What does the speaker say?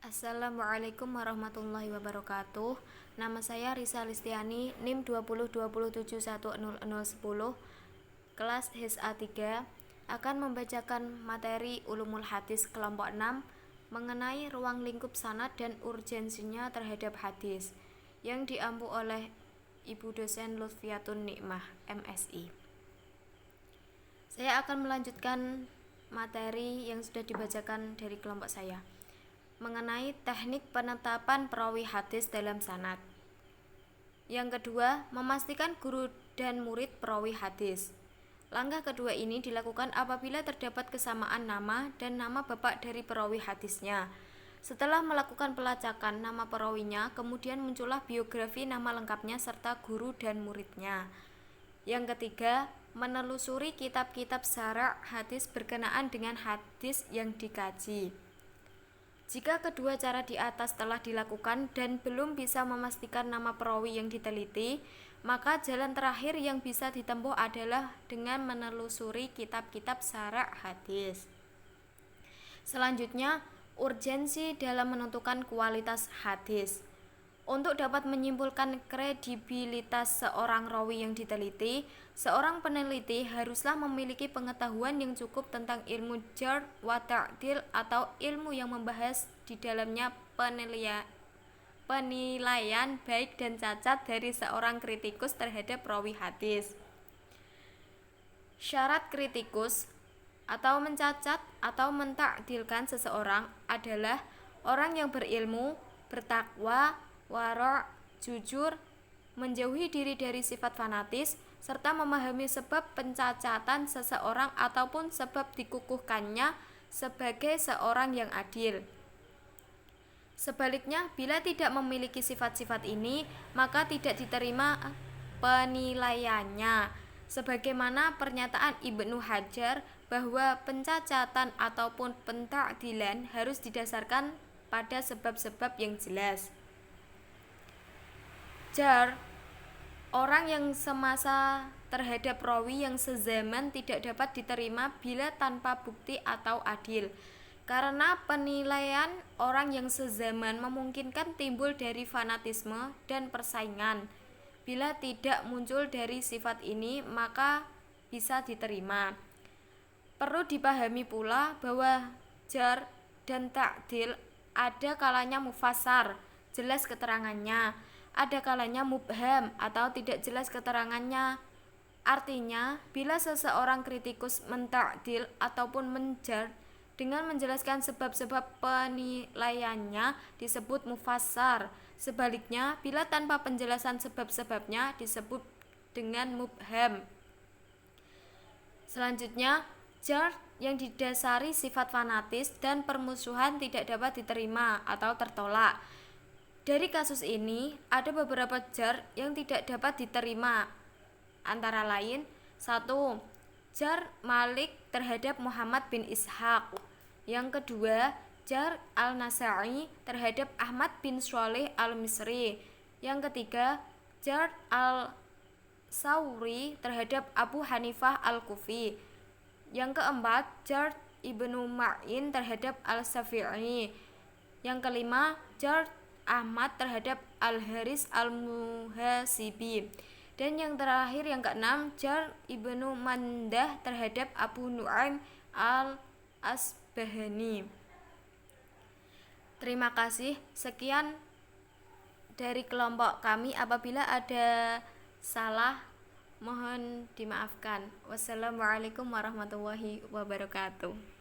Assalamualaikum warahmatullahi wabarakatuh. Nama saya Risa Listiani, NIM 2020710010, kelas HISA 3, akan membacakan materi Ulumul Hadis kelompok 6 mengenai ruang lingkup sanad dan urgensinya terhadap hadis yang diampu oleh Ibu dosen Lutfiatun Nikmah, MSI. Saya akan melanjutkan materi yang sudah dibacakan dari kelompok saya mengenai teknik penetapan perawi hadis dalam sanad. Yang kedua, memastikan guru dan murid perawi hadis. Langkah kedua ini dilakukan apabila terdapat kesamaan nama dan nama bapak dari perawi hadisnya. Setelah melakukan pelacakan nama perawinya, kemudian muncullah biografi nama lengkapnya serta guru dan muridnya. Yang ketiga, menelusuri kitab-kitab syara' hadis berkenaan dengan hadis yang dikaji. Jika kedua cara di atas telah dilakukan dan belum bisa memastikan nama perawi yang diteliti, maka jalan terakhir yang bisa ditempuh adalah dengan menelusuri kitab-kitab syara' hadis. Selanjutnya, urgensi dalam menentukan kualitas hadis. Untuk dapat menyimpulkan kredibilitas seorang rawi yang diteliti, seorang peneliti haruslah memiliki pengetahuan yang cukup tentang ilmu jarh wa ta'dil atau ilmu yang membahas di dalamnya penilaian baik dan cacat dari seorang kritikus terhadap rawi hadis. Syarat kritikus atau mencacat atau mentakdilkan seseorang adalah orang yang berilmu, bertakwa, wara', jujur, menjauhi diri dari sifat fanatis, serta memahami sebab pencacatan seseorang ataupun sebab dikukuhkannya sebagai seorang yang adil. Sebaliknya, bila tidak memiliki sifat-sifat ini, maka tidak diterima penilaiannya. Sebagaimana pernyataan Ibnu Hajar bahwa pencacatan ataupun pentakdilan harus didasarkan pada sebab-sebab yang jelas. Jarh, orang yang semasa terhadap rawi yang sezaman tidak dapat diterima bila tanpa bukti atau adil. Karena penilaian orang yang sezaman memungkinkan timbul dari fanatisme dan persaingan. Bila tidak muncul dari sifat ini, maka bisa diterima. Perlu dipahami pula bahwa jarh dan ta'dil ada kalanya mufassar, jelas keterangannya. Ada kalanya mubham atau tidak jelas keterangannya. Artinya, bila seseorang kritikus mentakdil ataupun menjarh dengan menjelaskan sebab-sebab penilaiannya disebut mufassar. Sebaliknya, bila tanpa penjelasan sebab-sebabnya disebut dengan mubham. Selanjutnya, jarh yang didasari sifat fanatis dan permusuhan tidak dapat diterima atau tertolak. Dari kasus ini, ada beberapa jarh yang tidak dapat diterima. Antara lain, 1. Jarh Malik terhadap Muhammad bin Ishaq. Yang kedua, jarh Al-Nasa'i terhadap Ahmad bin Sholih Al-Misri. Yang ketiga, jarh Al-Sawri terhadap Abu Hanifah Al-Kufi. Yang keempat, jarh Ibnu Ma'in terhadap Al-Syafi'i. Yang kelima, jarh Ahmad terhadap Al-Haris Al-Muhasibi. Dan yang terakhir, yang keenam, jarh Ibnu Mandah terhadap Abu Nu'aim Al-Asbahani. Terima kasih. Sekian dari kelompok kami. Apabila ada salah, mohon dimaafkan. Wassalamualaikum warahmatullahi wabarakatuh.